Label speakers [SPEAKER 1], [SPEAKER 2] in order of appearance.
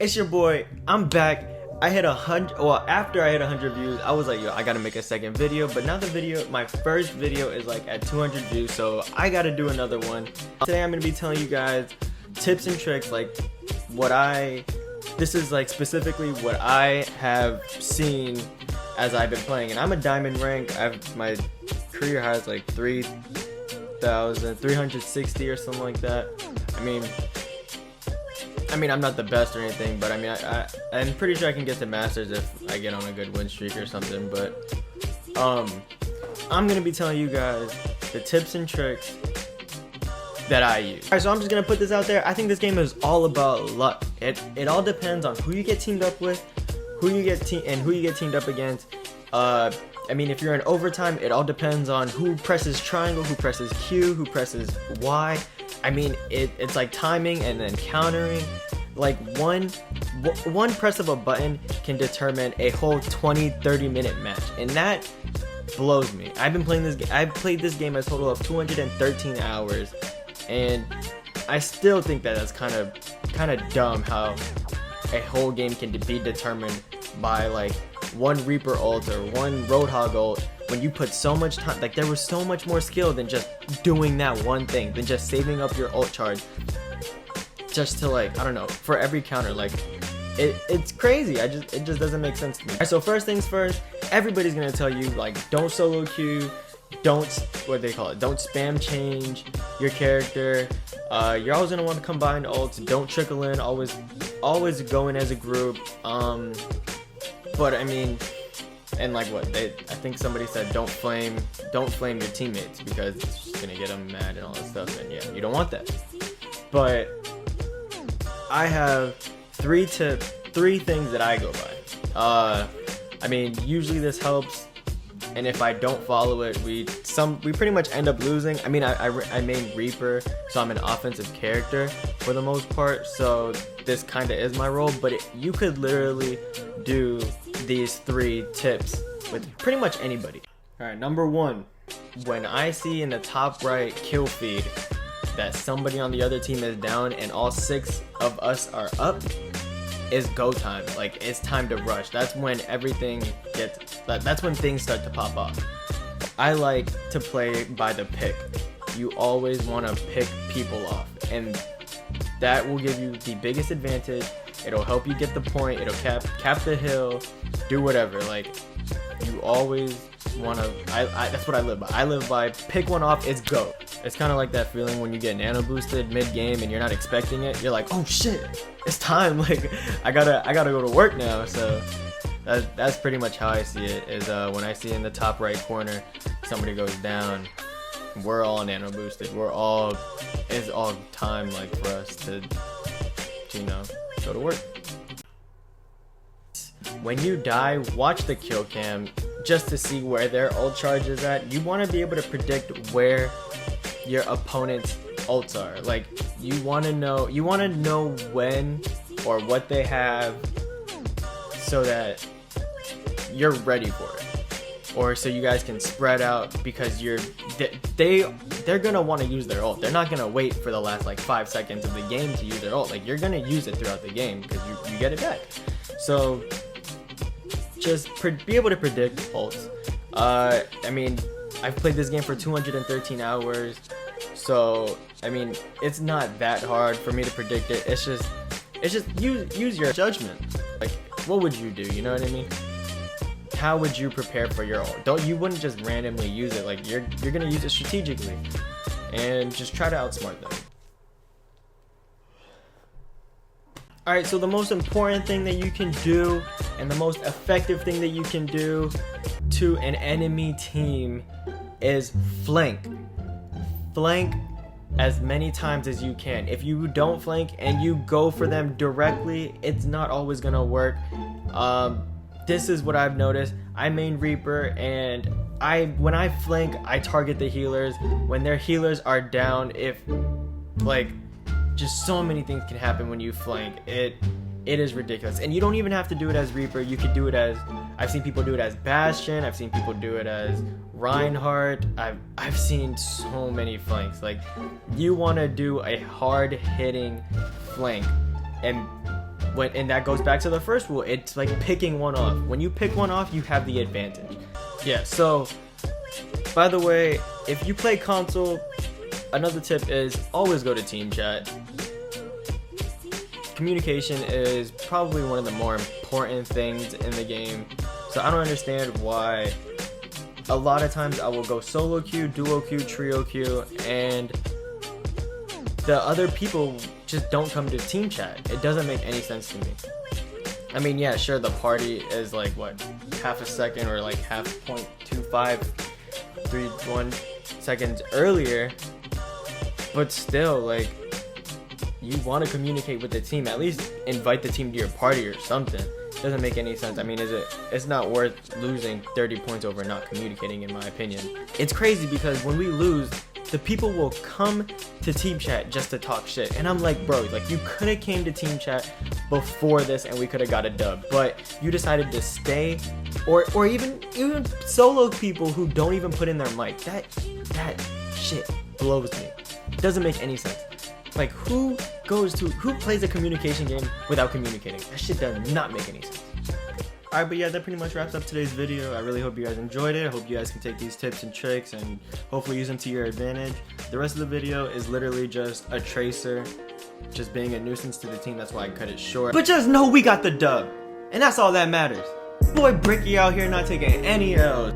[SPEAKER 1] It's your boy. I'm back. I hit 100. Well, after I hit 100 views, I was like, yo, I gotta make a second video. But now my first video is like at 200 views, so I gotta do another one. Today I'm gonna be telling you guys tips and tricks, like this is like specifically what I have seen as I've been playing. And I'm a diamond rank. My career high is like 3,360 or something like that. I mean, I'm not the best or anything, but I mean, I'm pretty sure I can get to Masters if I get on a good win streak or something. But I'm gonna be telling you guys the tips and tricks that I use. Alright, so I'm just gonna put this out there. I think this game is all about luck. It all depends on who you get teamed up with, who you get teamed up against. I mean, if you're in overtime, it all depends on who presses triangle, who presses Q, who presses Y. I mean, it's like timing and then countering. Like one press of a button can determine a whole 20-30 minute match, and that blows me. I've played this game a total of 213 hours, and I still think that that's kind of dumb how a whole game can be determined by like one Reaper ult or one Roadhog ult, when you put so much time. Like, there was so much more skill than just doing that one thing, than just saving up your ult charge just to, like, I don't know, for every counter. Like, it's crazy. It just doesn't make sense to me. Alright, so first things first, everybody's gonna tell you, like, don't solo queue, don't spam change your character. You're always gonna want to combine ults, don't trickle in, always go in as a group. But I mean, and like I think somebody said don't flame your teammates, because it's just gonna get them mad and all that stuff, and yeah, you don't want that. But I have three things that I go by. I mean, usually this helps, and if I don't follow it, we pretty much end up losing. I mean, I main Reaper, so I'm an offensive character for the most part, so this kind of is my role. But you could literally do these 3 tips with pretty much anybody. Alright, number 1, when I see in the top right kill feed that somebody on the other team is down and all 6 of us are up, is go time. Like, it's time to rush. That's when that's when things start to pop off. I like to play by the pick. You always want to pick people off, and that will give you the biggest advantage. It'll help you get the point. It'll cap the hill, do whatever. Like, you always want to. That's what I live by. I live by pick one off. It's go. It's kind of like that feeling when you get nano boosted mid game and you're not expecting it. You're like, oh shit, it's time. Like, I gotta go to work now. So that's pretty much how I see it. Is when I see in the top right corner somebody goes down, we're all nano boosted. It's all time, like, for us to go to work. When you die, watch the kill cam just to see where their ult charge is at. You want to be able to predict where your opponent's ults are. Like, you want to know when or what they have, so that you're ready for it, or so you guys can spread out, because they're gonna want to use their ult. They're not gonna wait for the last like 5 seconds of the game to use their ult. Like, you're gonna use it throughout the game because you get it back. So just be able to predict ults. I mean, I've played this game for 213 hours, so I mean, it's not that hard for me to predict it. It's just use your judgment. Like, what would you do? You know what I mean? How would you prepare for your ult? You wouldn't just randomly use it. Like, you're gonna use it strategically, and just try to outsmart them. Alright, so the most important thing that you can do, and the most effective thing that you can do to an enemy team, is flank. Flank as many times as you can. If you don't flank and you go for them directly, it's not always gonna work. This is what I've noticed. I main Reaper, and when I flank, I target the healers. When their healers are down, just so many things can happen when you flank. It is ridiculous. And you don't even have to do it as Reaper. You could do it as, I've seen people do it as Bastion. I've seen people do it as Reinhardt. I've seen so many flanks. Like, you want to do a hard hitting flank, and And that goes back to the first rule. It's like picking one off. When you pick one off, you have the advantage. Yeah, so by the way, if you play console, another tip is always go to team chat. Communication is probably one of the more important things in the game. So I don't understand why a lot of times I will go solo queue, duo queue, trio queue, and the other people just don't come to team chat. It doesn't make any sense to me. I mean, yeah, sure, the party is like, what, half a second or like half 0.2531 seconds earlier, but still, like, you want to communicate with the team. At least invite the team to your party or something. Doesn't make any sense. I mean, it's not worth losing 30 points over not communicating, in my opinion. It's crazy because when we lose, the people will come to team chat just to talk shit, and I'm like, bro, like, you could have came to team chat before this and we could have got a dub, but you decided to stay, or even solo people who don't even put in their mic. That shit blows me. It doesn't make any sense. Like, who plays a communication game without communicating? That shit does not make any sense. Alright, but yeah, that pretty much wraps up today's video. I really hope you guys enjoyed it. I hope you guys can take these tips and tricks and hopefully use them to your advantage. The rest of the video is literally just a tracer just being a nuisance to the team. That's why I cut it short. But just know we got the dub, and that's all that matters. Boy Bricky out here not taking any L's.